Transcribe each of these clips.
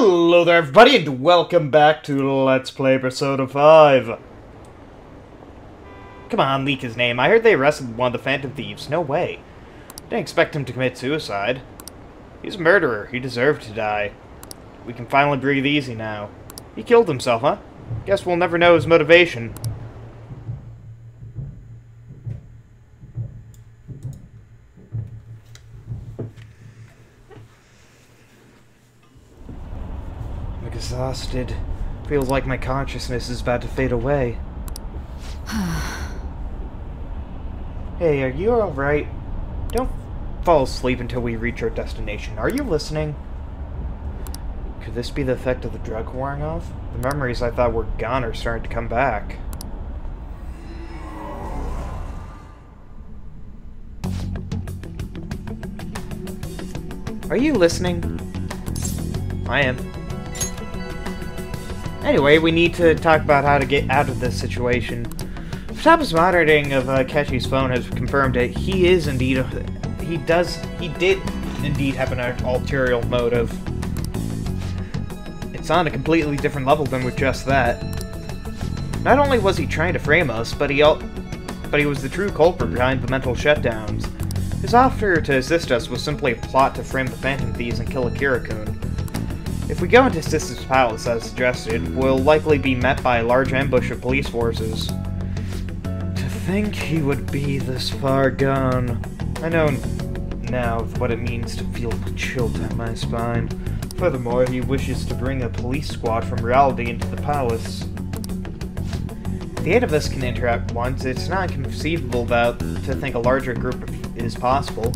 Hello there everybody and welcome back to Let's Play Persona 5. Come on, leak his name. I heard they arrested one of the Phantom Thieves. No way. Didn't expect him to commit suicide. He's a murderer. He deserved to die. We can finally breathe easy now. He killed himself, huh? Guess we'll never know his motivation. Exhausted. Feels like my consciousness is about to fade away. Hey, are you alright? Don't fall asleep until we reach our destination. Are you listening? Could this be the effect of the drug wearing off? The memories I thought were gone are starting to come back. Are you listening? I am. Anyway, we need to talk about how to get out of this situation. Futaga's monitoring of Akechi's phone has confirmed that he is indeed he did indeed have an ulterior motive. It's on a completely different level than with just that. Not only was he trying to frame us, but he was the true culprit behind the mental shutdowns. His offer to assist us was simply a plot to frame the Phantom Thieves and kill Akira-kun. If we go into Sisters Palace as suggested, we'll likely be met by a large ambush of police forces. To think he would be this far gone. I know now what it means to feel a chill down my spine. Furthermore, he wishes to bring a police squad from reality into the palace. If the eight of us can interact once, it's not inconceivable to think a larger group is possible.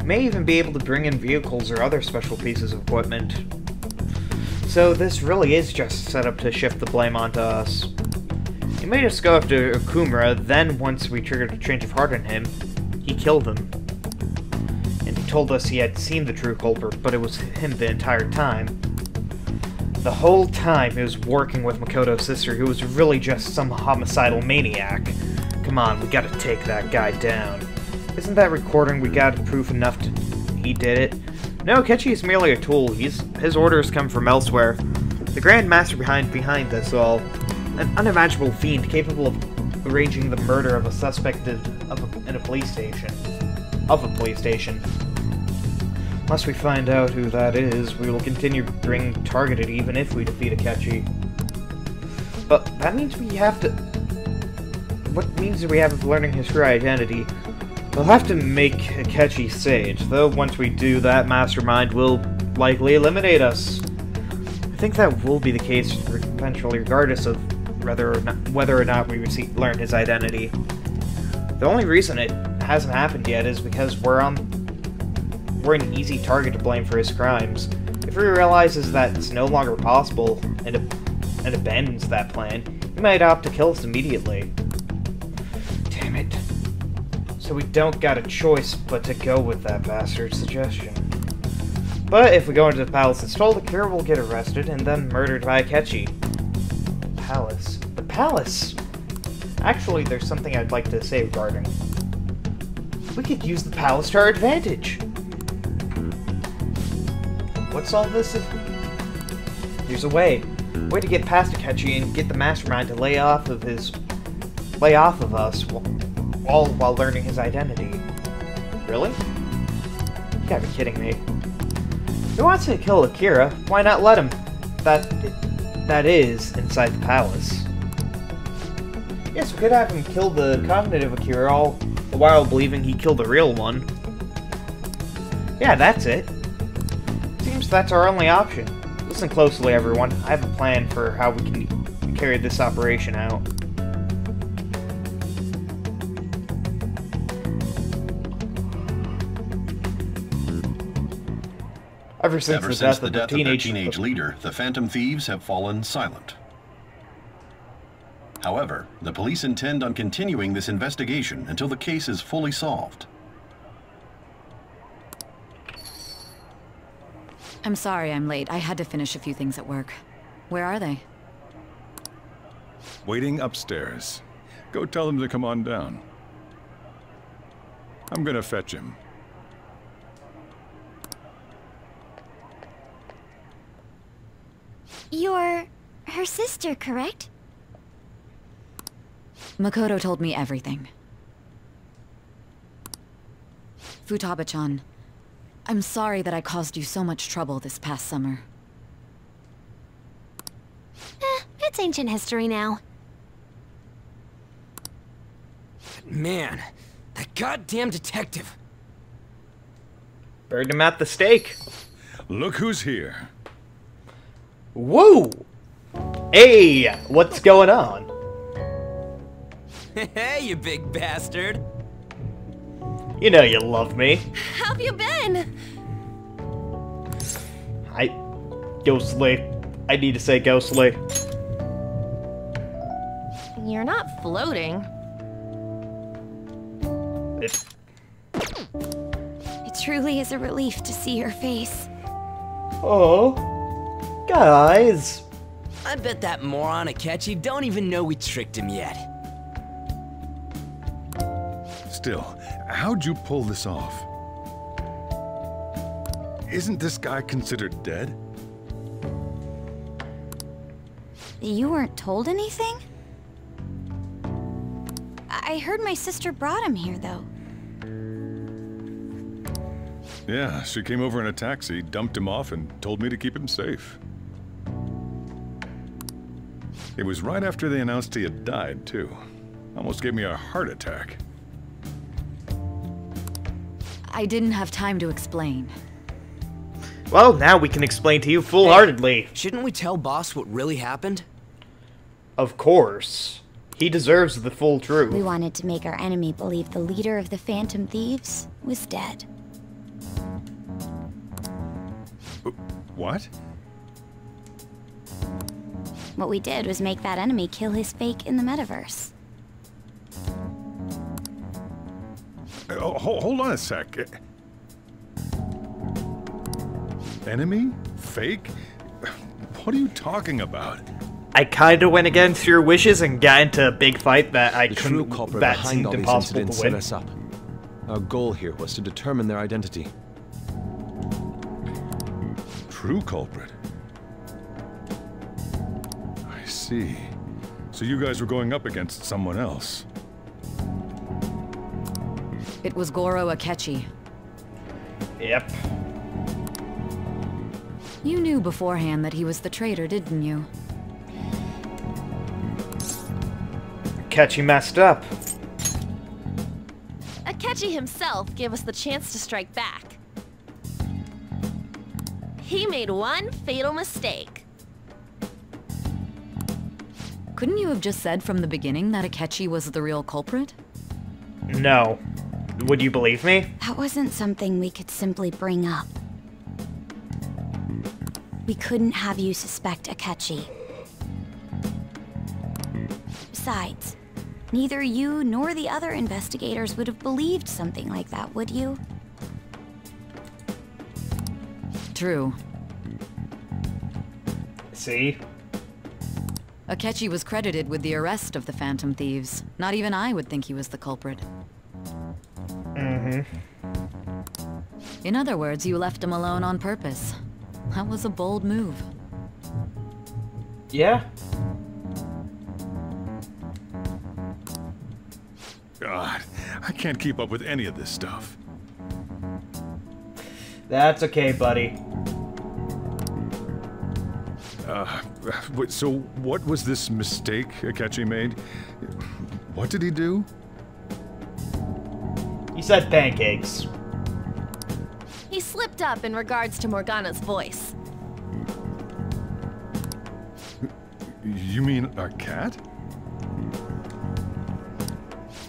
We may even be able to bring in vehicles or other special pieces of equipment. So this really is just set up to shift the blame onto us. He made us go after Okumura, then once we triggered a change of heart in him, he killed him. And he told us he had seen the true culprit, but it was him the entire time. The whole time he was working with Makoto's sister, who was really just some homicidal maniac. Come on, we gotta take that guy down. Isn't that recording we got proof enough he did it? No, Akechi is merely a tool. His orders come from elsewhere. The Grand Master behind this all. An unimaginable fiend capable of arranging the murder of a suspect in a police station. Unless we find out who that is, we will continue being targeted even if we defeat Akechi. But that means we have to... What means do we have of learning his true identity? We'll have to make Akechi sage, though once we do that, Mastermind will likely eliminate us. I think that will be the case eventually, regardless of whether or not we learn his identity. The only reason it hasn't happened yet is because we're an easy target to blame for his crimes. If he realizes that it's no longer possible and abandons that plan, he might opt to kill us immediately. Damn it. So we don't got a choice but to go with that bastard's suggestion. But if we go into the palace as told, Akira will get arrested and then murdered by Akechi. Palace. The palace! Actually, there's something I'd like to say regarding. We could use the palace to our advantage! What's all this? There's a way. A way to get past Akechi and get the Mastermind to lay off of us. All while learning his identity. Really? You gotta be kidding me. If he wants to kill Akira, why not let him? That is inside the palace. Yes, we could have him kill the cognitive Akira all the while believing he killed the real one. Yeah, that's it. Seems that's our only option. Listen closely, everyone. I have a plan for how we can carry this operation out. Ever since the death of their teenage leader, the Phantom Thieves have fallen silent. However, the police intend on continuing this investigation until the case is fully solved. I'm sorry I'm late. I had to finish a few things at work. Where are they? Waiting upstairs. Go tell them to come on down. I'm gonna fetch him. You're her sister, correct? Makoto told me everything. Futaba-chan, I'm sorry that I caused you so much trouble this past summer. It's ancient history now. Man, that goddamn detective. Burned him at the stake. Look who's here. Woo! Hey, what's going on? Hey, you big bastard. You know you love me. How have you been? Ghostly. I need to say ghostly. You're not floating. It truly is a relief to see your face. Oh, guys. I bet that moron Akechi don't even know we tricked him yet. Still, how'd you pull this off? Isn't this guy considered dead? You weren't told anything? I heard my sister brought him here, though. Yeah, she came over in a taxi, dumped him off, and told me to keep him safe. It was right after they announced he had died, too. Almost gave me a heart attack. I didn't have time to explain. Well, now we can explain to you full-heartedly. Shouldn't we tell Boss what really happened? Of course. He deserves the full truth. We wanted to make our enemy believe the leader of the Phantom Thieves was dead. What? What we did was make that enemy kill his fake in the metaverse. Hold on a sec. Enemy? Fake? What are you talking about? I kinda went against your wishes and got into a big fight that I The true couldn't. culprit That behind seemed all these impossible incidents to set win. us up. Our goal here was to determine their identity. True culprit. I see. So you guys were going up against someone else. It was Goro Akechi. Yep. You knew beforehand that he was the traitor, didn't you? Akechi messed up. Akechi himself gave us the chance to strike back. He made one fatal mistake. Couldn't you have just said from the beginning that Akechi was the real culprit? No. Would you believe me? That wasn't something we could simply bring up. We couldn't have you suspect Akechi. Besides, neither you nor the other investigators would have believed something like that, would you? True. See? Akechi was credited with the arrest of the Phantom Thieves. Not even I would think he was the culprit. Mm-hmm. In other words, you left him alone on purpose. That was a bold move. Yeah. God, I can't keep up with any of this stuff. That's okay, buddy. So what was this mistake Akechi made? What did he do? He said pancakes. He slipped up in regards to Morgana's voice. You mean our cat?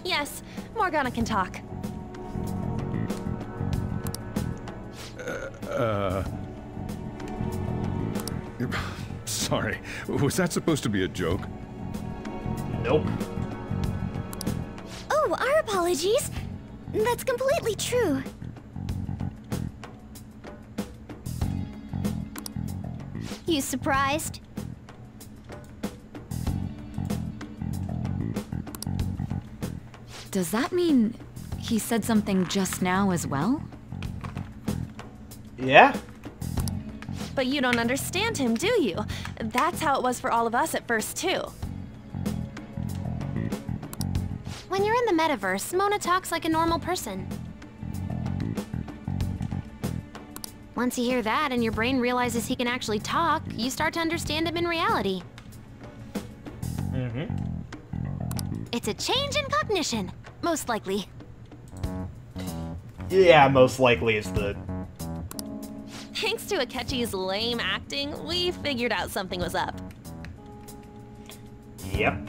Yes, Morgana can talk. Sorry, was that supposed to be a joke? Nope. Oh, our apologies. That's completely true. You surprised? Does that mean he said something just now as well? Yeah? But you don't understand him, do you? That's how it was for all of us at first, too. When you're in the metaverse, Mona talks like a normal person. Once you hear that and your brain realizes he can actually talk, you start to understand him in reality. It's a change in cognition, most likely. Yeah, most likely is the... Thanks to Akechi's lame acting, we figured out something was up. Yep.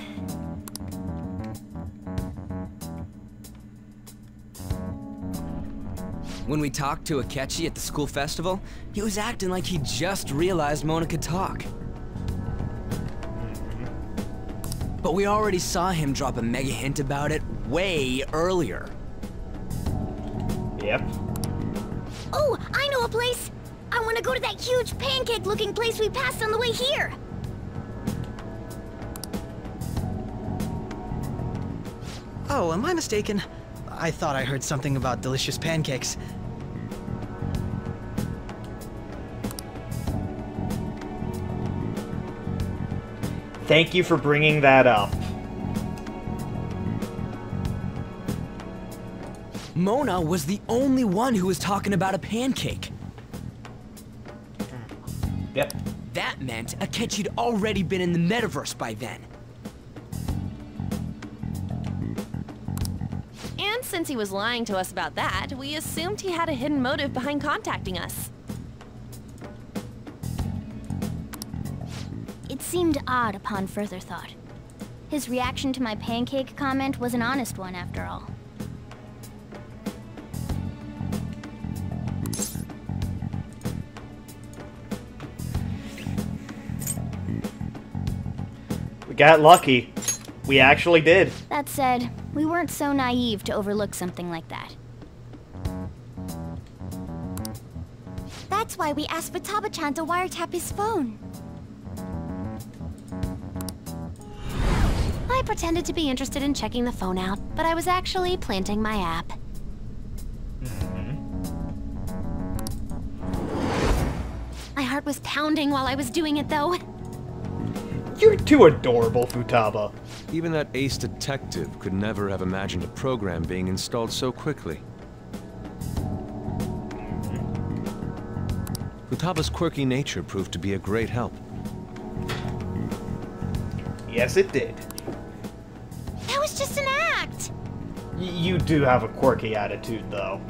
When we talked to Akechi at the school festival, he was acting like he just realized Mona could talk. But we already saw him drop a mega hint about it way earlier. Yep. Oh, I know a place! I want to go to that huge pancake-looking place we passed on the way here! Oh, am I mistaken? I thought I heard something about delicious pancakes. Thank you for bringing that up. Mona was the only one who was talking about a pancake. Yep. That meant Akechi'd already been in the metaverse by then. And since he was lying to us about that, we assumed he had a hidden motive behind contacting us. It seemed odd upon further thought. His reaction to my pancake comment was an honest one, after all. We got lucky. We actually did. That said, we weren't so naive to overlook something like that. That's why we asked Futaba-chan to wiretap his phone. I pretended to be interested in checking the phone out, but I was actually planting my app. My heart was pounding while I was doing it, though. You're too adorable, Futaba. Even that ace detective could never have imagined a program being installed so quickly. Futaba's quirky nature proved to be a great help. Yes, it did. That was just an act! You do have a quirky attitude, though.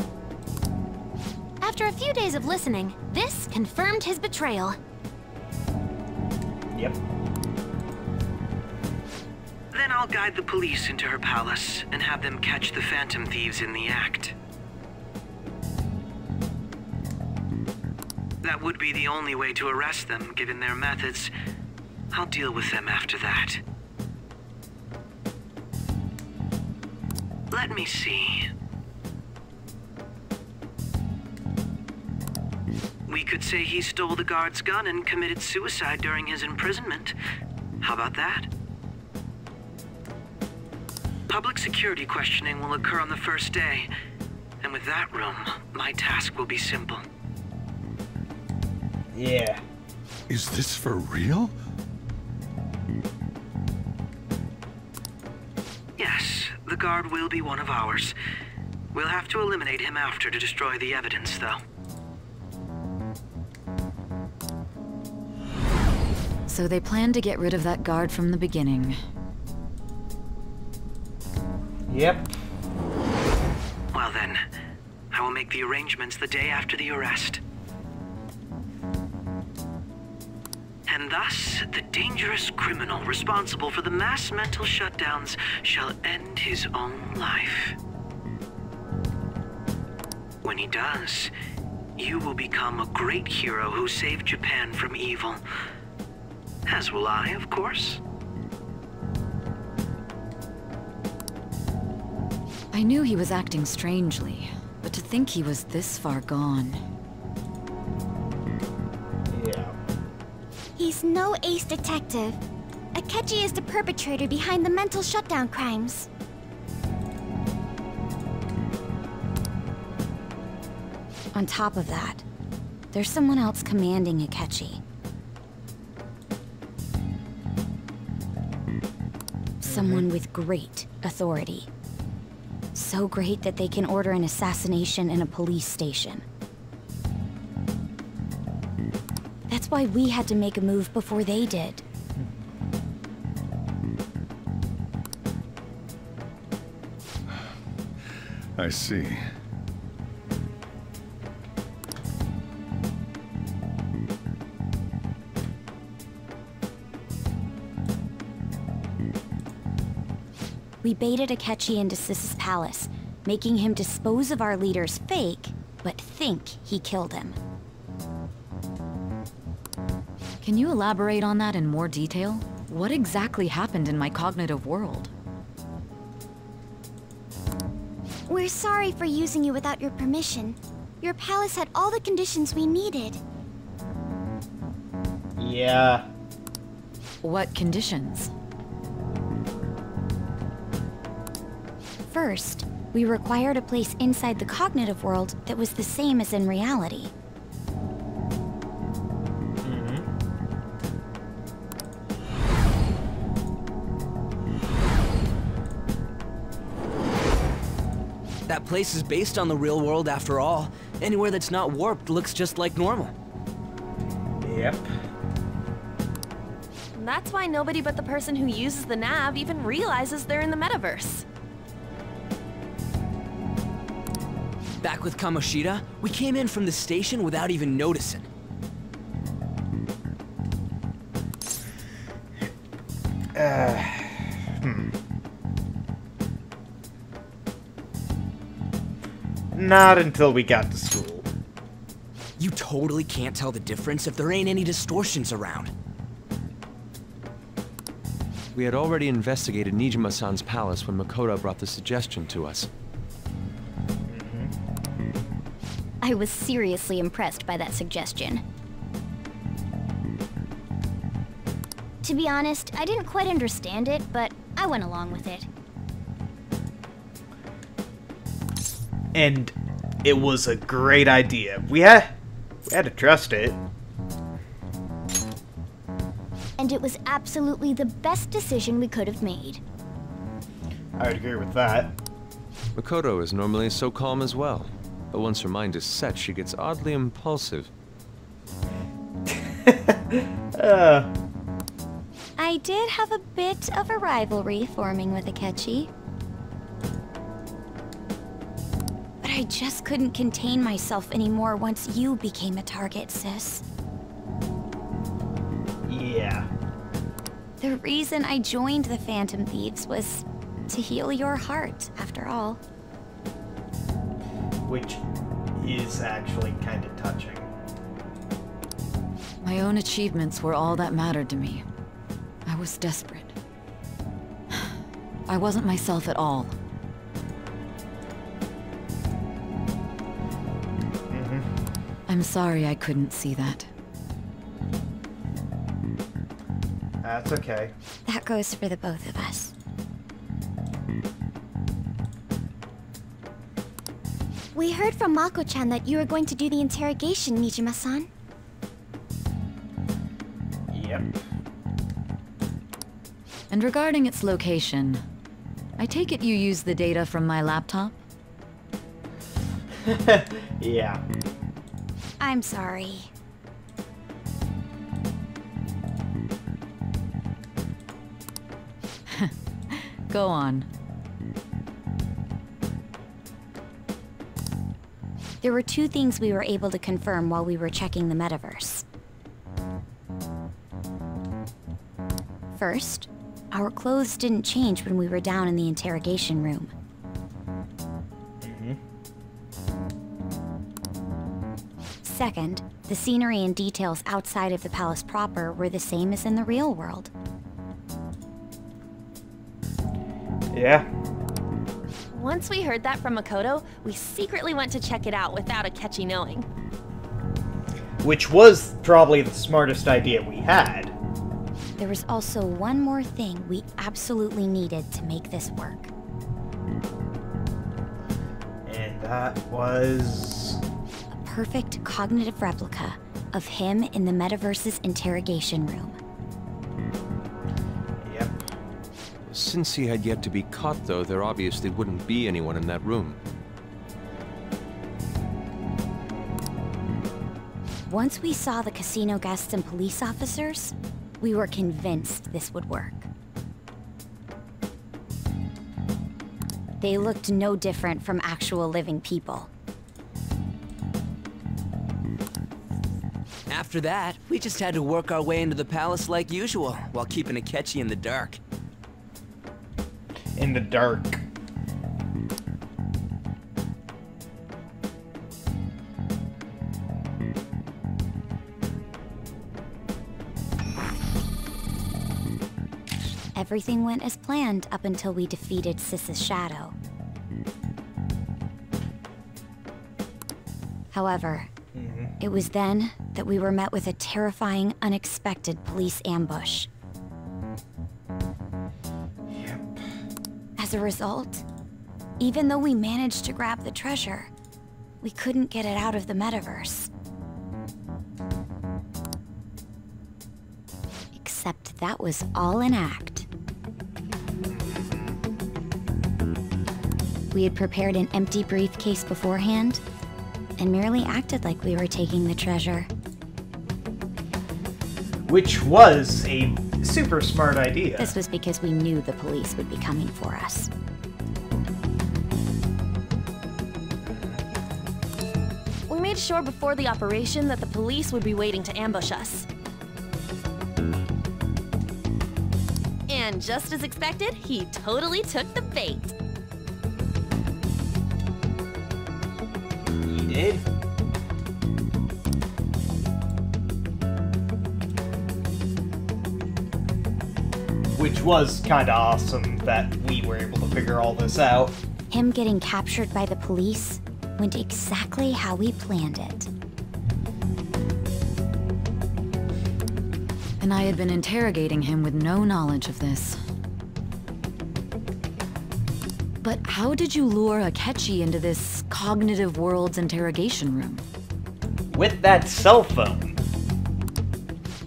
After a few days of listening, this confirmed his betrayal. Yep. Then I'll guide the police into her palace and have them catch the Phantom Thieves in the act. That would be the only way to arrest them, given their methods. I'll deal with them after that. Let me see. We could say he stole the guard's gun and committed suicide during his imprisonment. How about that? Public security questioning will occur on the first day, and with that room, my task will be simple. Yeah. Is this for real? Yes, the guard will be one of ours. We'll have to eliminate him after to destroy the evidence, though. So they planned to get rid of that guard from the beginning. Yep. Well then, I will make the arrangements the day after the arrest. And thus, the dangerous criminal responsible for the mass mental shutdowns shall end his own life. When he does, you will become a great hero who saved Japan from evil. As will I, of course. I knew he was acting strangely, but to think he was this far gone. Yeah. He's no ace detective. Akechi is the perpetrator behind the mental shutdown crimes. On top of that, there's someone else commanding Akechi. Someone with great authority. So great that they can order an assassination in a police station. That's why we had to make a move before they did. I see. We baited Akechi into Sis's palace, making him dispose of our leader's fake, but think he killed him. Can you elaborate on that in more detail? What exactly happened in my cognitive world? We're sorry for using you without your permission. Your palace had all the conditions we needed. Yeah. What conditions? First, we required a place inside the cognitive world that was the same as in reality. That place is based on the real world after all. Anywhere that's not warped looks just like normal. Yep. And that's why nobody but the person who uses the nav even realizes they're in the metaverse. Back with Kamoshida, we came in from the station without even noticing. Not until we got to school. You totally can't tell the difference if there ain't any distortions around. We had already investigated Nijima-san's palace when Makoto brought the suggestion to us. I was seriously impressed by that suggestion. To be honest, I didn't quite understand it, but I went along with it. And it was a great idea. We had to trust it. And it was absolutely the best decision we could have made. I would agree with that. Makoto is normally so calm as well, but once her mind is set, she gets oddly impulsive. I did have a bit of a rivalry forming with Akechi. But I just couldn't contain myself anymore once you became a target, sis. Yeah. The reason I joined the Phantom Thieves was to heal your heart, after all. Which is actually kind of touching. My own achievements were all that mattered to me. I was desperate. I wasn't myself at all. I'm sorry I couldn't see that. That's okay. That goes for the both of us. We heard from Mako-chan that you were going to do the interrogation, Nijima-san. Yep. And regarding its location, I take it you used the data from my laptop? Yeah. I'm sorry. Go on. There were two things we were able to confirm while we were checking the metaverse. First, our clothes didn't change when we were down in the interrogation room. Second, the scenery and details outside of the palace proper were the same as in the real world. Yeah. Once we heard that from Makoto, we secretly went to check it out without Akechi knowing. Which was probably the smartest idea we had. There was also one more thing we absolutely needed to make this work. And that was... A perfect cognitive replica of him in the metaverse's interrogation room. Yep. Since he had yet to be caught, though, there obviously wouldn't be anyone in that room. Once we saw the casino guests and police officers, we were convinced this would work. They looked no different from actual living people. After that, we just had to work our way into the palace like usual, while keeping Akechi in the dark. In the dark. Everything went as planned up until we defeated Sis's shadow. However, it was then that we were met with a terrifying, unexpected police ambush. Yep. As a result, even though we managed to grab the treasure, we couldn't get it out of the metaverse. Except that was all an act. We had prepared an empty briefcase beforehand, and merely acted like we were taking the treasure. Which was a super smart idea. This was because we knew the police would be coming for us. We made sure before the operation that the police would be waiting to ambush us. And just as expected, he totally took the bait. He did? Which was kinda awesome that we were able to figure all this out. Him getting captured by the police went exactly how we planned it. And I had been interrogating him with no knowledge of this. But how did you lure Akechi into this cognitive world's interrogation room? With that cell phone.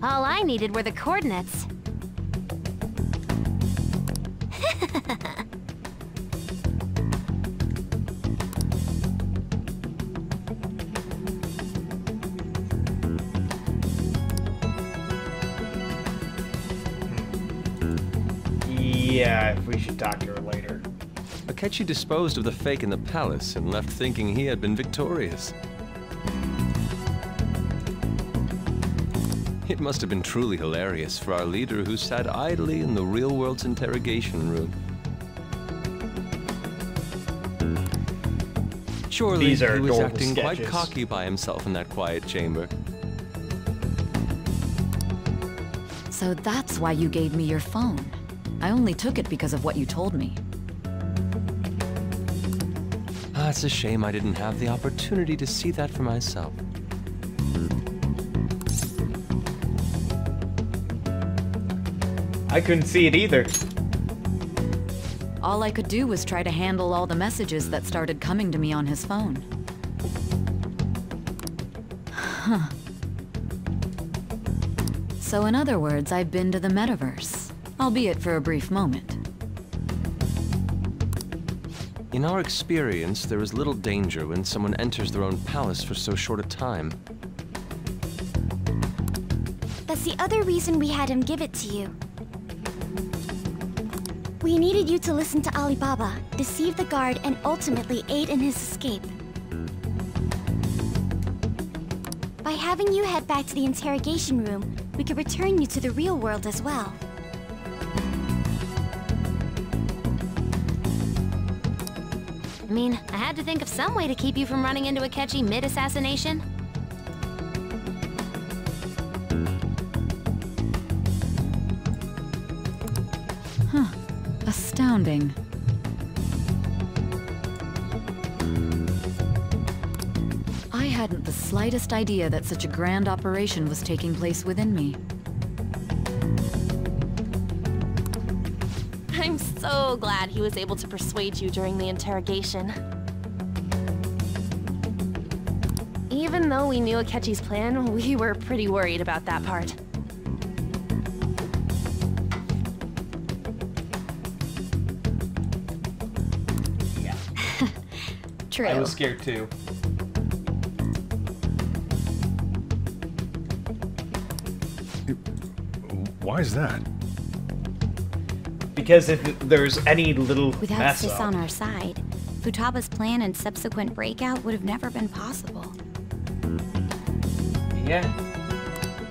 All I needed were the coordinates. Yeah, we should talk to her later. Akechi disposed of the fake in the palace and left thinking he had been victorious. It must have been truly hilarious for our leader who sat idly in the real world's interrogation room. Surely These are he was adorable acting quite sketches. cocky by himself in that quiet chamber. So that's why you gave me your phone. I only took it because of what you told me. Ah, it's a shame I didn't have the opportunity to see that for myself. I couldn't see it either. All I could do was try to handle all the messages that started coming to me on his phone. Huh. So in other words, I've been to the metaverse, albeit for a brief moment. In our experience, there is little danger when someone enters their own palace for so short a time. That's the other reason we had him give it to you. We needed you to listen to Alibaba, deceive the guard, and ultimately aid in his escape. By having you head back to the interrogation room, we could return you to the real world as well. I mean, I had to think of some way to keep you from running into Akechi mid-assassination. Huh. Astounding. I hadn't the slightest idea that such a grand operation was taking place within me. I'm so glad he was able to persuade you during the interrogation. Even Even though we knew Akechi's plan, we were pretty worried about that part. Yeah. True. I was scared too. Why is that? Because if there's any little Without mess Sis up, on our side, Futaba's plan and subsequent breakout would have never been possible. yeah.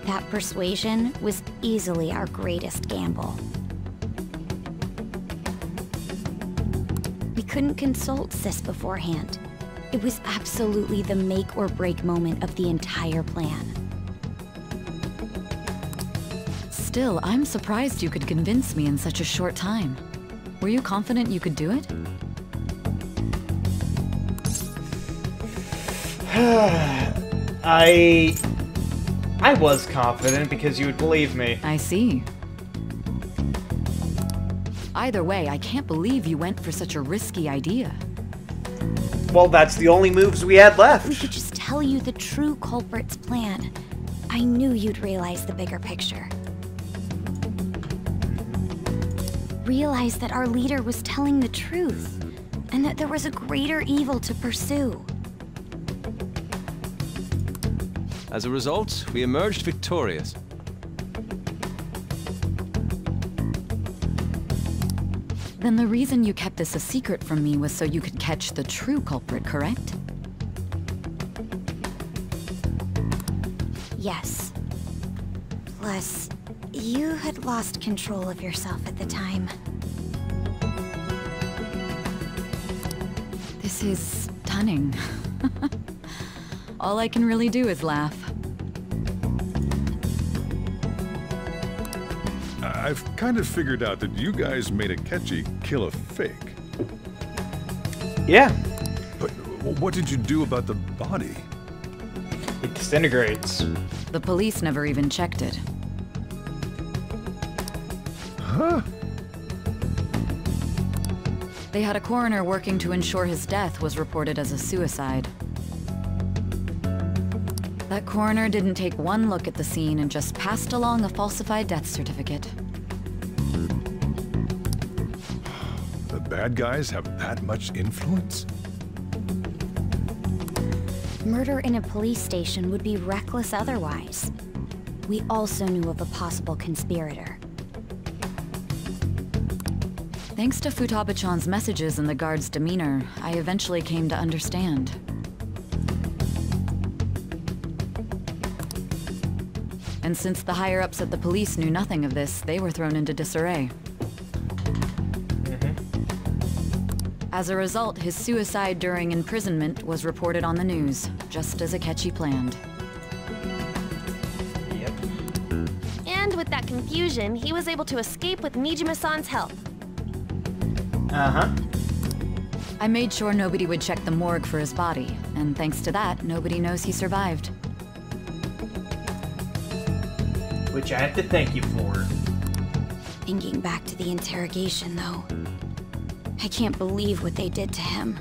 That persuasion was easily our greatest gamble. We couldn't consult Sis beforehand. It was absolutely the make or break moment of the entire plan. Still, I'm surprised you could convince me in such a short time. Were you confident you could do it? I was confident because you would believe me. I see. Either way, I can't believe you went for such a risky idea. Well, that's the only moves we had We left. could just tell you the true culprit's plan. I knew you'd realize the bigger picture. Realize that our leader was telling the truth, and that there was a greater evil to pursue. As a result, we emerged victorious. Then the reason you kept this a secret from me was so you could catch the true culprit, correct? Yes. Plus, you had lost control of yourself at the time. This is stunning. All I can really do is laugh. I've kind of figured out that you guys made Akechi kill a fake. Yeah. But what did you do about the body? It disintegrates. The police never even checked it. Huh? They had a coroner working to ensure his death was reported as a suicide. That coroner didn't take one look at the scene and just passed along a falsified death certificate. The bad guys have that much influence? Murder in a police station would be reckless otherwise. We also knew of a possible conspirator. Thanks to Futaba-chan's messages and the guard's demeanor, I eventually came to understand. And since the higher-ups at the police knew nothing of this, they were thrown into disarray. As a result, his suicide during imprisonment was reported on the news, just as Akechi planned. Yep. And with that confusion, he was able to escape with Mijima-san's help. Uh-huh. I made sure nobody would check the morgue for his body, and thanks to that, nobody knows he survived. Which I have to thank you for. Thinking back to the interrogation, though, I can't believe what they did to him.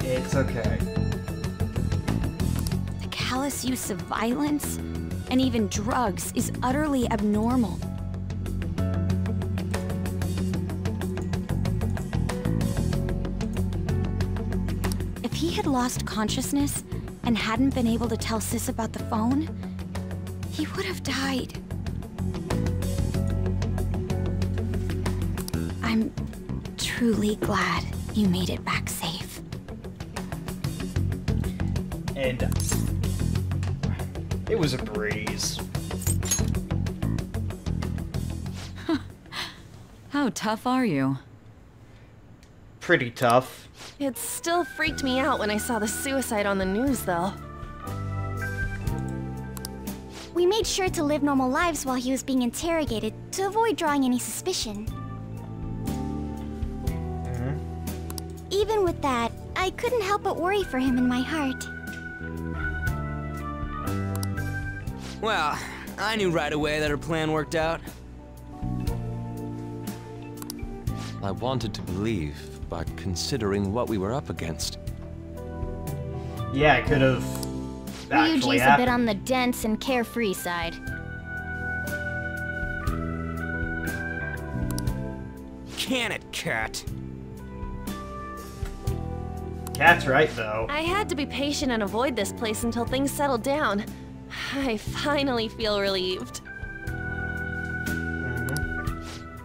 It's okay. The callous use of violence and even drugs is utterly abnormal. If he had lost consciousness and hadn't been able to tell Sis about the phone, he would have died. I'm truly glad you made it back safe. And it was a breeze. How tough are you? Pretty tough. It still freaked me out when I saw the suicide on the news, though. We made sure to live normal lives while he was being interrogated to avoid drawing any suspicion. Even with that, I couldn't help but worry for him in my heart. Well, I knew right away that her plan worked out. I wanted to believe, but considering what we were up against. Yeah, I could have actually Ryuji's a bit on the dense and carefree side. Can it, Cat? Cat's right, though. I had to be patient and avoid this place until things settled down. I finally feel relieved.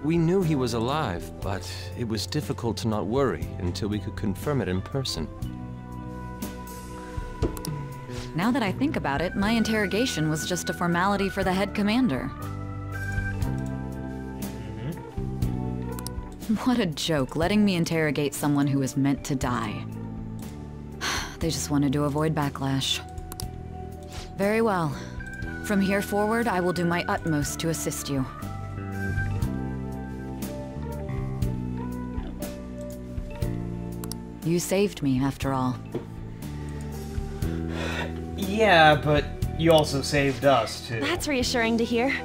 We knew he was alive, but it was difficult to not worry until we could confirm it in person. Now that I think about it, my interrogation was just a formality for the head commander. What a joke, letting me interrogate someone who is meant to die. They just wanted to avoid backlash. Very well. From here forward, I will do my utmost to assist you. You saved me, after all. Yeah, but you also saved us, too. That's reassuring to hear.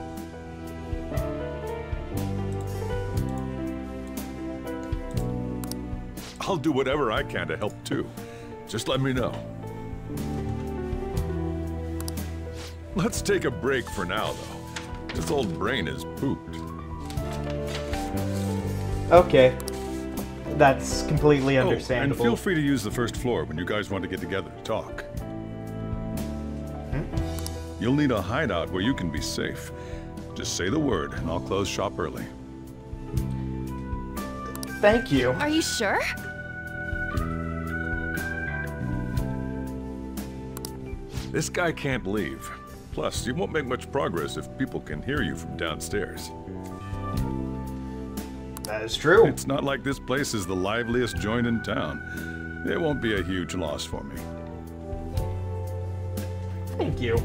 I'll do whatever I can to help too. Just let me know. Let's take a break for now, though. This old brain is pooped. Okay. That's completely Oh, and understandable. feel free to use the first floor when you guys want to get together to talk. You'll need a hideout where you can be safe. Just say the word, and I'll close shop early. Thank you. Are you sure? This guy can't leave. Plus, you won't make much progress if people can hear you from downstairs. That is true. It's not like this place is the liveliest joint in town. It won't be a huge loss for me. Thank you.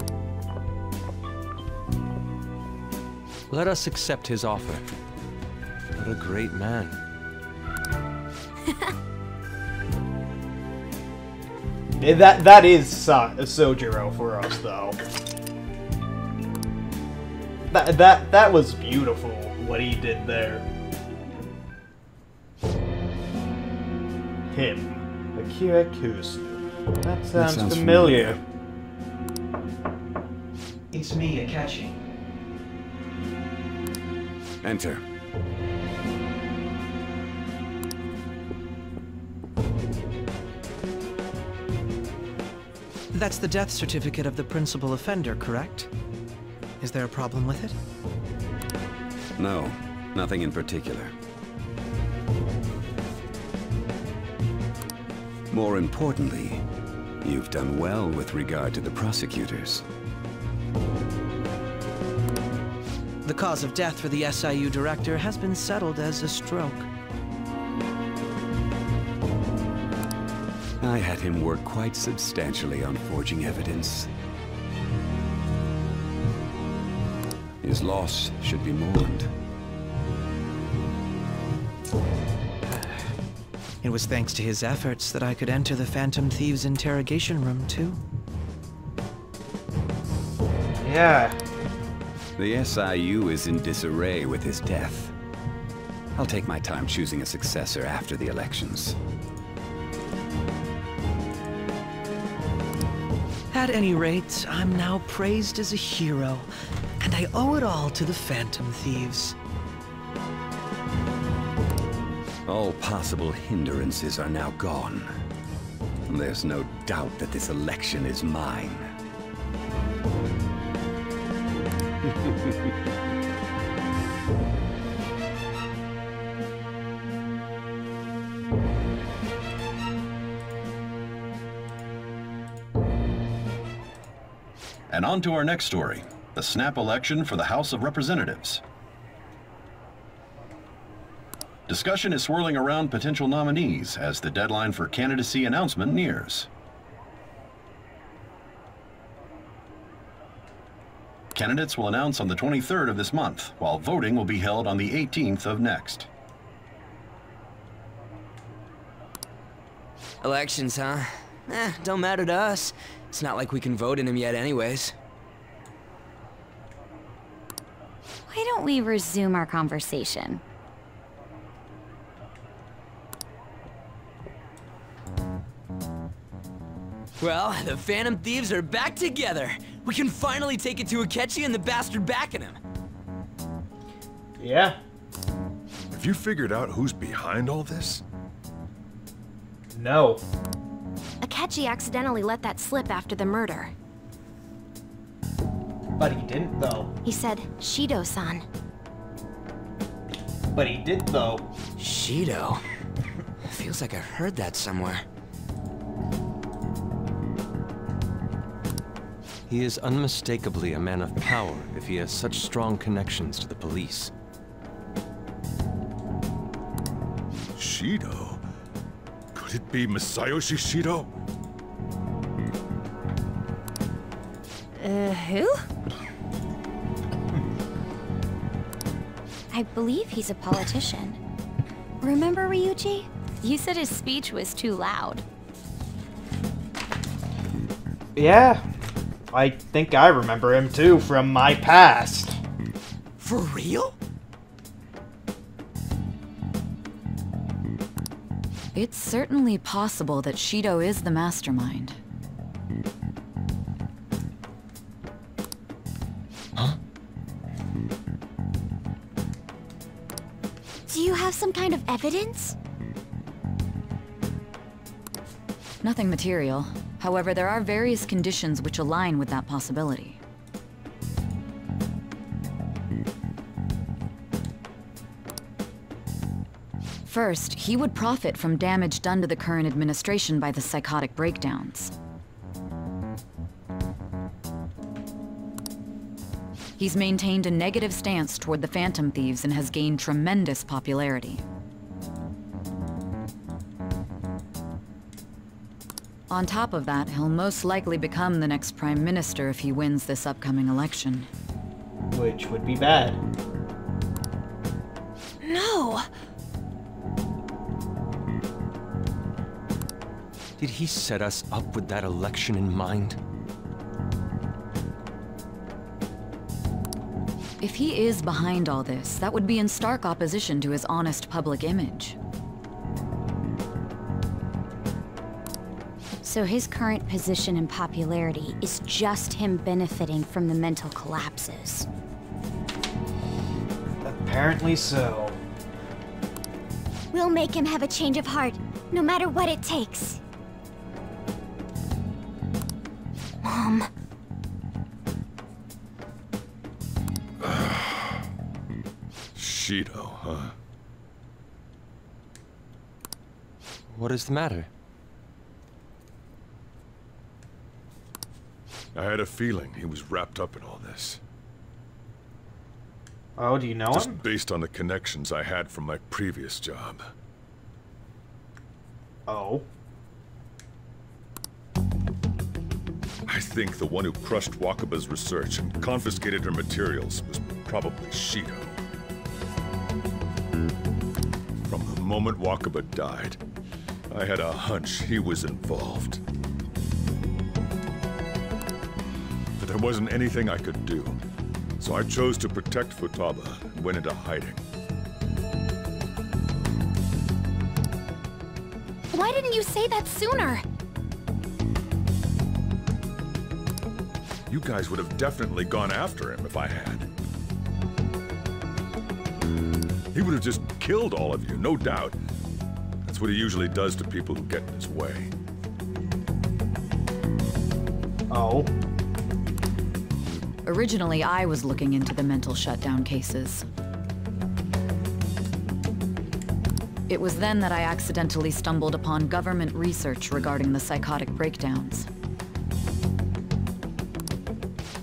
Let us accept his offer. What a great man. That is Sojiro for us, though. That was beautiful, what he did there. Him. Akira Kusu. That sounds familiar. It's me, Akechi. Enter. That's the death certificate of the principal offender, correct? Is there a problem with it? No, nothing in particular. More importantly, you've done well with regard to the prosecutors. The cause of death for the SIU director has been settled as a stroke. I had him work quite substantially on forging evidence. His loss should be mourned. It was thanks to his efforts that I could enter the Phantom Thieves' interrogation room, too. Yeah. The SIU is in disarray with his death. I'll take my time choosing a successor after the elections. At any rate, I'm now praised as a hero, and I owe it all to the Phantom Thieves. All possible hindrances are now gone. There's no doubt that this election is mine. And on to our next story, the snap election for the House of Representatives. Discussion is swirling around potential nominees as the deadline for candidacy announcement nears. Candidates will announce on the 23rd of this month, while voting will be held on the 18th of next. Elections, huh? Don't matter to us. It's not like we can vote in them yet anyways. Why don't we resume our conversation? Well, the Phantom Thieves are back together. We can finally take it to Akechi and the bastard backing him. Yeah. Have you figured out who's behind all this? No. Akechi accidentally let that slip after the murder. But he didn't, though. He said, Shido-san. But he did, though. Shido? Feels like I heard that somewhere. He is unmistakably a man of power if he has such strong connections to the police. Shido? Could it be Masayoshi Shido? Who? I believe he's a politician. Remember, Ryuji? You said his speech was too loud. Yeah. I think I remember him, too, from my past. For real? It's certainly possible that Shido is the mastermind. Do you have some kind of evidence? Nothing material. However, there are various conditions which align with that possibility. First, he would profit from damage done to the current administration by the psychotic breakdowns. He's maintained a negative stance toward the Phantom Thieves and has gained tremendous popularity. On top of that, he'll most likely become the next Prime Minister if he wins this upcoming election. Which would be bad. No! Did he set us up with that election in mind? If he is behind all this, that would be in stark opposition to his honest public image. So his current position and popularity is just him benefiting from the mental collapses. Apparently so. We'll make him have a change of heart, no matter what it takes. Mom. Shido, huh? What is the matter? I had a feeling he was wrapped up in all this. Oh, do you know Just him? based on the connections I had from my previous job. Oh. I think the one who crushed Wakaba's research and confiscated her materials was probably Shido. From the moment Wakaba died, I had a hunch he was involved. But there wasn't anything I could do, so I chose to protect Futaba and went into hiding. Why didn't you say that sooner? You guys would have definitely gone after him if I had. He would have just killed all of you, no doubt. That's what he usually does to people who get in his way. Oh. Originally, I was looking into the mental shutdown cases. It was then that I accidentally stumbled upon government research regarding the psychotic breakdowns.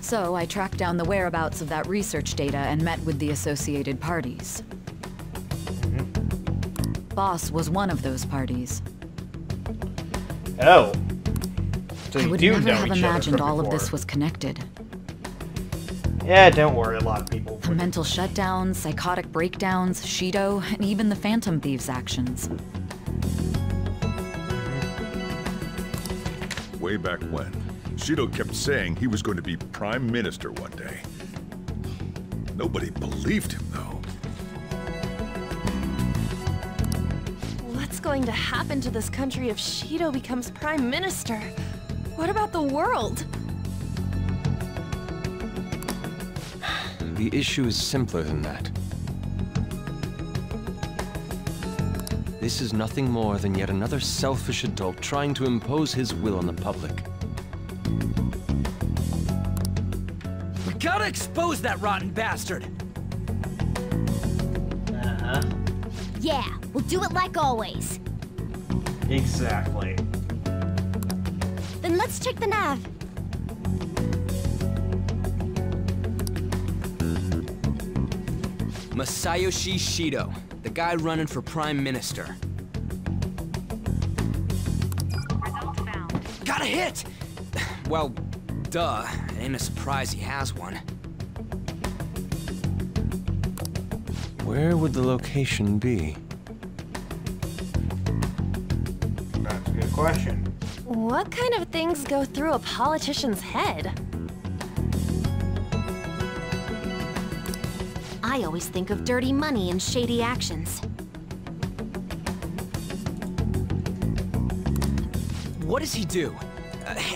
So I tracked down the whereabouts of that research data and met with the associated parties. Boss was one of those parties. Oh. So I you would do never know have each other imagined from all of before. this was connected. Yeah, don't worry, a lot of people. The mental shutdowns, psychotic breakdowns, Shido, and even the Phantom Thieves' actions. Way back when, Shido kept saying he was going to be Prime Minister one day. Nobody believed him, though. What's going to happen to this country if Shido becomes Prime Minister? What about the world? The issue is simpler than that. This is nothing more than yet another selfish adult trying to impose his will on the public. We gotta expose that rotten bastard! Uh-huh. Yeah, we'll do it like always. Exactly. Then let's check the nav. Masayoshi Shido, the guy running for Prime Minister. Results found. Got a hit! Well, duh. It ain't a surprise he has one. Where would the location be? That's a good question. What kind of things go through a politician's head? I always think of dirty money and shady actions. What does he do?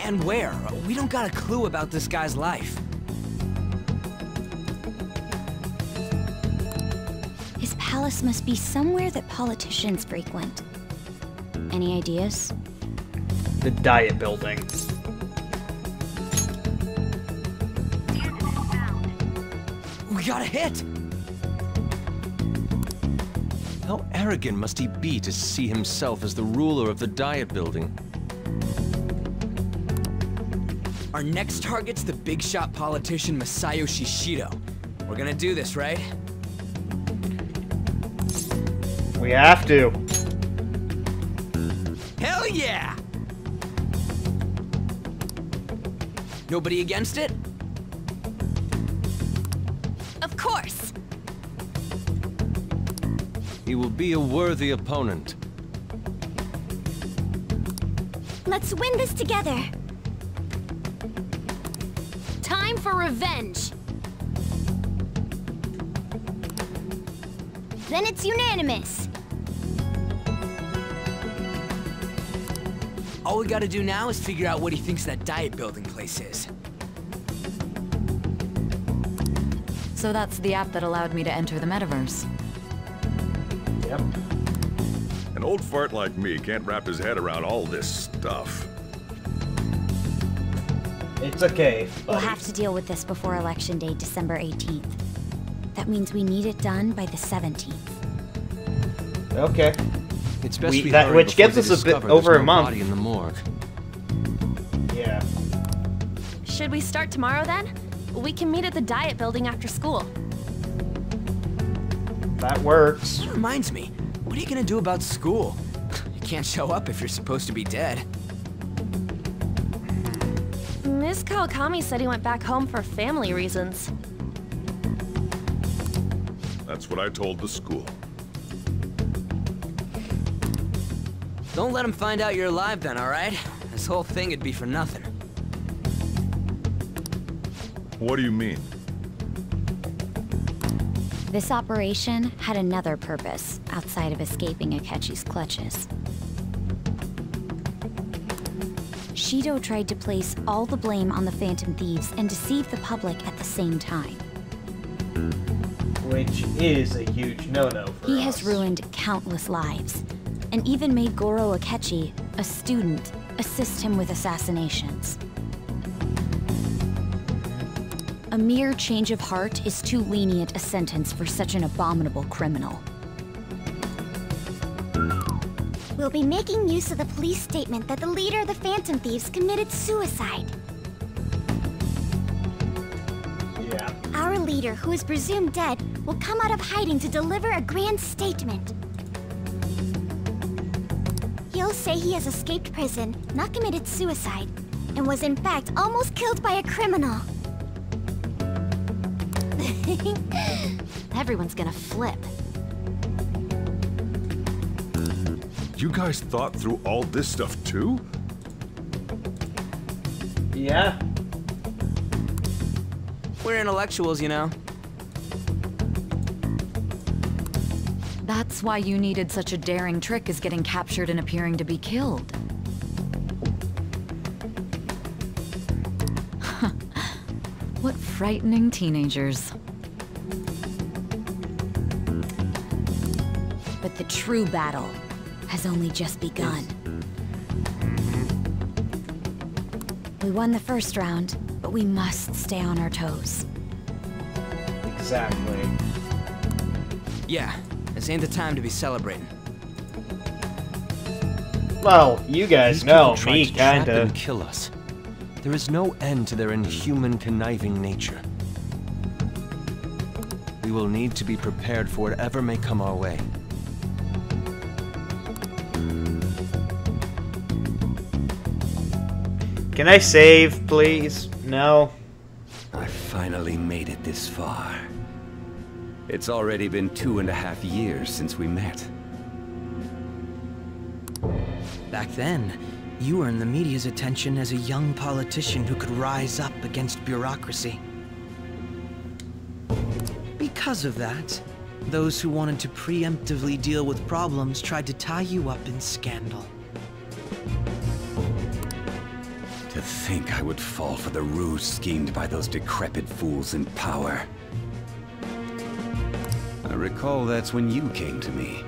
And where? We don't got a clue about this guy's life. His palace must be somewhere that politicians frequent. Any ideas? The Diet Building. We got a hit! How arrogant must he be to see himself as the ruler of the Diet Building? Our next target's the big shot politician Masayoshi Shido. We're gonna do this, right? We have to. Hell yeah! Nobody against it? Of course! He will be a worthy opponent. Let's win this together. Time for revenge! Then it's unanimous. All we gotta do now is figure out what he thinks that Diet Building place is. So that's the app that allowed me to enter the metaverse. Yep. An old fart like me can't wrap his head around all this stuff. It's okay, We'll buddy. have to deal with this before Election Day, December 18th. That means we need it done by the 17th. Okay. It's best we that, hurry which before gives they us a bit discover over there's a no month. body in the morgue. Yeah. Should we start tomorrow then? We can meet at the Diet Building after school. That works. That reminds me, what are you gonna do about school? You can't show up if you're supposed to be dead. Miss Kawakami said he went back home for family reasons. That's what I told the school. Don't let him find out you're alive then, alright? This whole thing would be for nothing. What do you mean? This operation had another purpose outside of escaping Akechi's clutches. Shido tried to place all the blame on the Phantom Thieves and deceive the public at the same time. Which is a huge no-no for He us. has ruined countless lives, and even made Goro Akechi, a student, assist him with assassinations. A mere change of heart is too lenient a sentence for such an abominable criminal. We'll be making use of the police statement that the leader of the Phantom Thieves committed suicide. Yeah. Our leader, who is presumed dead, will come out of hiding to deliver a grand statement. He'll say he has escaped prison, not committed suicide, and was in fact almost killed by a criminal. Everyone's gonna flip. You guys thought through all this stuff too? Yeah. We're intellectuals, you know. That's why you needed such a daring trick as getting captured and appearing to be killed. frightening teenagers. But the true battle has only just begun. We won the first round, but we must stay on our toes. Exactly. Yeah, this ain't the time to be celebrating. Well, you guys These know people tried me, to trap kinda. and kill us. There is no end to their inhuman, conniving nature. We will need to be prepared for whatever may come our way. Can I save, please? No. I finally made it this far. It's already been 2.5 years since we met. Back then, you earned the media's attention as a young politician who could rise up against bureaucracy. Because of that, those who wanted to preemptively deal with problems tried to tie you up in scandal. To think I would fall for the ruse schemed by those decrepit fools in power. I recall that's when you came to me.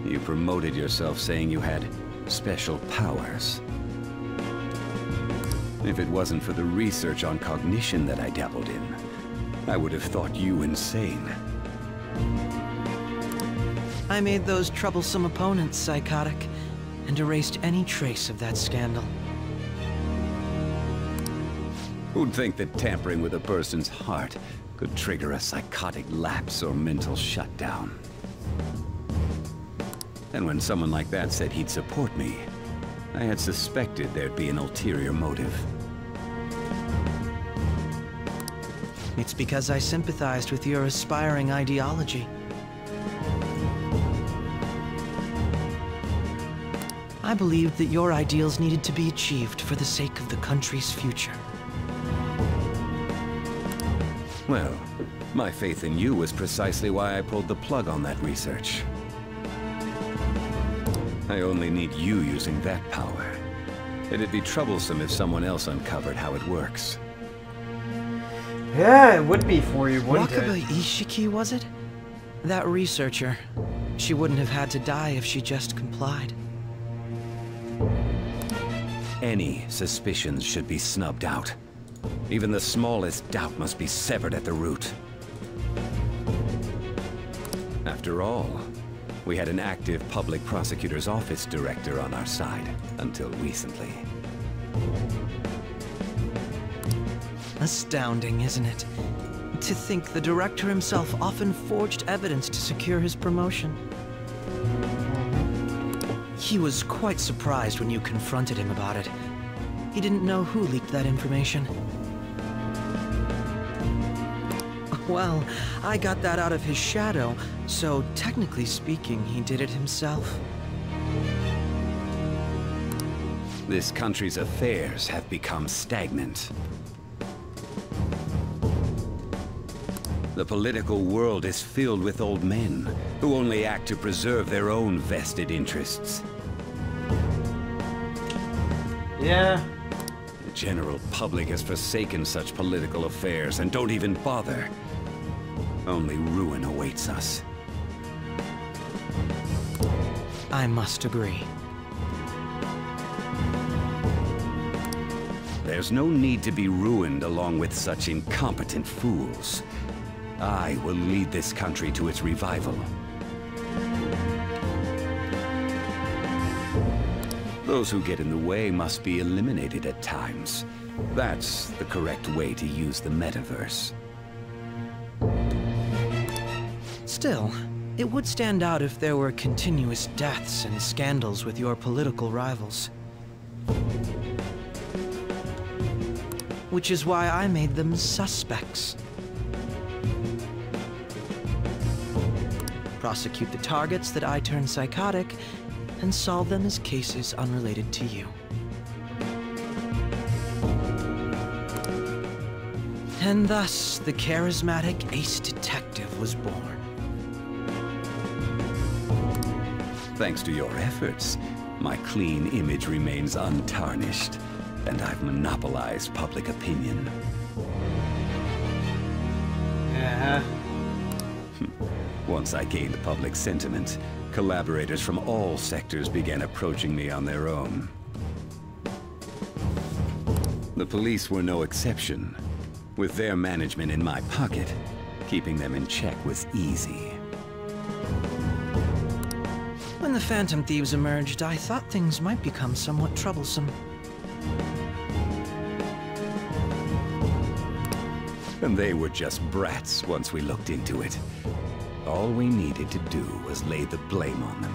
You promoted yourself saying you had special powers. If it wasn't for the research on cognition that I dabbled in, I would have thought you insane. I made those troublesome opponents psychotic, and erased any trace of that scandal. Who'd think that tampering with a person's heart could trigger a psychotic lapse or mental shutdown? And when someone like that said he'd support me, I had suspected there'd be an ulterior motive. It's because I sympathized with your aspiring ideology. I believed that your ideals needed to be achieved for the sake of the country's future. Well, my faith in you was precisely why I pulled the plug on that research. I only need you using that power. It'd be troublesome if someone else uncovered how it works. Yeah, it would be for you, wouldn't Wakaba it? Ishiki, was it? That researcher. She wouldn't have had to die if she just complied. Any suspicions should be snubbed out. Even the smallest doubt must be severed at the root. After all, we had an active public prosecutor's office director on our side, until recently. Astounding, isn't it? To think the director himself often forged evidence to secure his promotion. He was quite surprised when you confronted him about it. He didn't know who leaked that information. Well, I got that out of his shadow, so technically speaking, he did it himself. This country's affairs have become stagnant. The political world is filled with old men who only act to preserve their own vested interests. Yeah. The general public has forsaken such political affairs and don't even bother. Only ruin awaits us. I must agree. There's no need to be ruined along with such incompetent fools. I will lead this country to its revival. Those who get in the way must be eliminated at times. That's the correct way to use the metaverse. Still, it would stand out if there were continuous deaths and scandals with your political rivals. Which is why I made them suspects. Prosecute the targets that I turn psychotic, and solve them as cases unrelated to you. And thus, the charismatic ace detective was born. Thanks to your efforts, my clean image remains untarnished, and I've monopolized public opinion. Once I gained public sentiment, collaborators from all sectors began approaching me on their own. The police were no exception. With their management in my pocket, keeping them in check was easy. When the Phantom Thieves emerged, I thought things might become somewhat troublesome. And they were just brats once we looked into it. All we needed to do was lay the blame on them.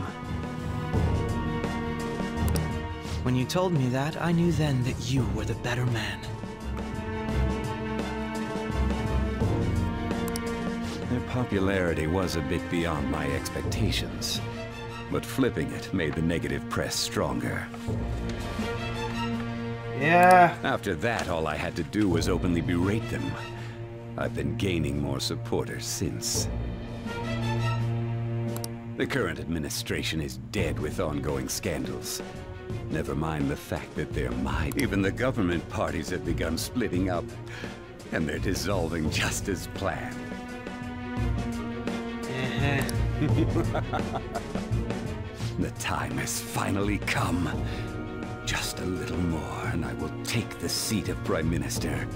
When you told me that, I knew then that you were the better man. Their popularity was a bit beyond my expectations, but flipping it made the negative press stronger. Yeah. After that, all I had to do was openly berate them. I've been gaining more supporters since. The current administration is dead with ongoing scandals. Never mind the fact that they're mine. Even the government parties have begun splitting up, and they're dissolving just as planned. The time has finally come. Just a little more, and I will take the seat of Prime Minister.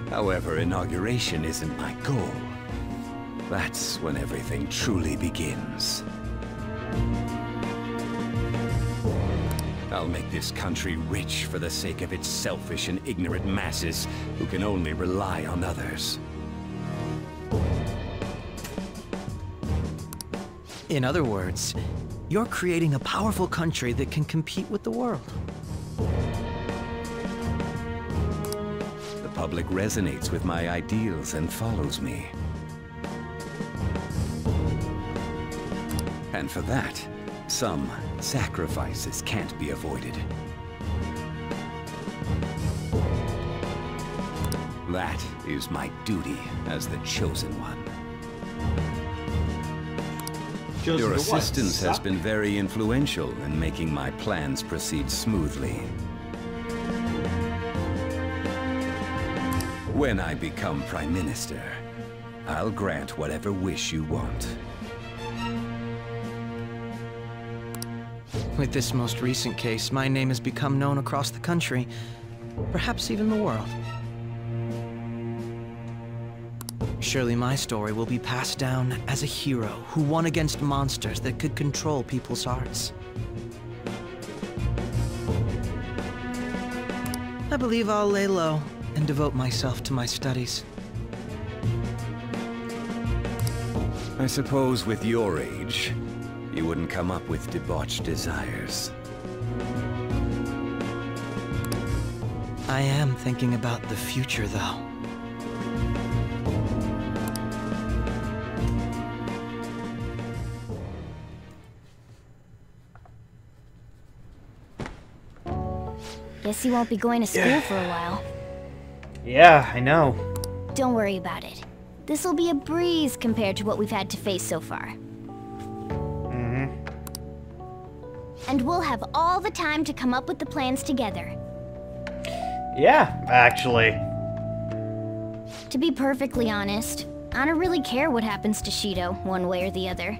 However, inauguration isn't my goal. That's when everything truly begins. I'll make this country rich for the sake of its selfish and ignorant masses who can only rely on others. In other words, you're creating a powerful country that can compete with the world. The public resonates with my ideals and follows me. And for that, some sacrifices can't be avoided. That is my duty as the Chosen One. Your assistance has been very influential in making my plans proceed smoothly. When I become Prime Minister, I'll grant whatever wish you want. With this most recent case, my name has become known across the country, perhaps even the world. Surely my story will be passed down as a hero who won against monsters that could control people's hearts. I believe I'll lay low and devote myself to my studies. I suppose with your age, you wouldn't come up with debauched desires. I am thinking about the future, though. Guess you won't be going to school for a while. Yeah, I know. Don't worry about it. This'll be a breeze compared to what we've had to face so far. And we'll have all the time to come up with the plans together. Yeah, actually. To be perfectly honest, I don't really care what happens to Shido, one way or the other.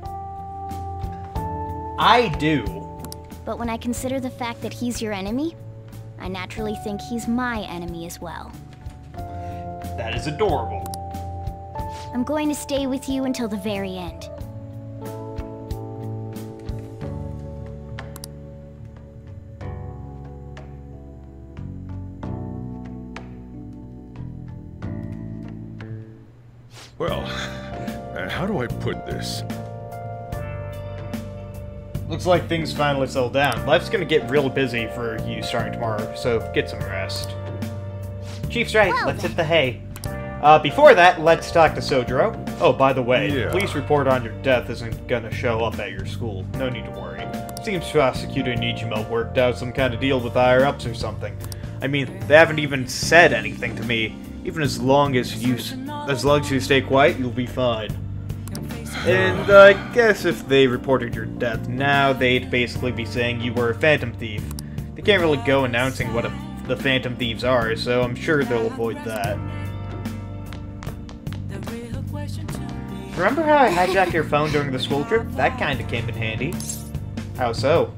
I do. But when I consider the fact that he's your enemy, I naturally think he's my enemy as well. That is adorable. I'm going to stay with you until the very end. Well, how do I put this? Looks like things finally settled down. Life's gonna get real busy for you starting tomorrow, so get some rest. Chief's right, let's hit the hay. Before that, let's talk to Sojiro. Oh, by the way, the police report on your death isn't gonna show up at your school. No need to worry. Seems Prosecutor Nijima worked out some kind of deal with higher-ups or something. I mean, they haven't even said anything to me. Even as long as you stay quiet, you'll be fine. And I guess if they reported your death now, they'd basically be saying you were a Phantom Thief. They can't really go announcing what the Phantom Thieves are, so I'm sure they'll avoid that. Remember how I hijacked your phone during the school trip? That kinda came in handy. How so?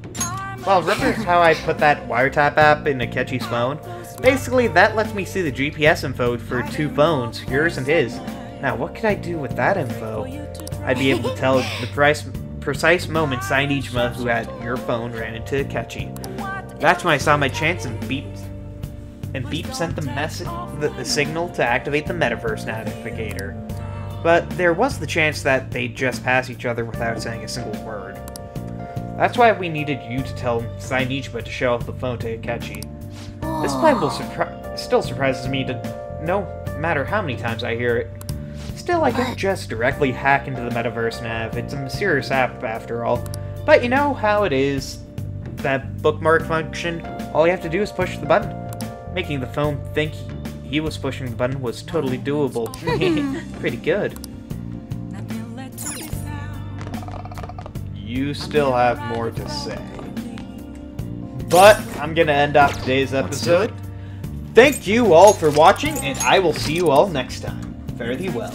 Well, remember how I put that wiretap app in Akechi's phone? Basically, that lets me see the GPS info for 2 phones, yours and his. Now, what could I do with that info? I'd be able to tell the precise moment Sainijima, who had your phone, ran into Akechi. That's when I saw my chance and beeped. And Beep sent the signal to activate the Metaverse Navigator. But there was the chance that they'd just pass each other without saying a single word. That's why we needed you to tell Sainijima to show off the phone to Akechi. This plan still surprises me no matter how many times I hear it. Still, I don't just directly hack into the Metaverse Nav. It's a mysterious app after all. But you know how it is. That bookmark function, all you have to do is push the button. Making the phone think he was pushing the button was totally doable. Pretty good. You still have more to say. But I'm gonna end off today's episode. Thank you all for watching, and I will see you all next time. Fare thee well.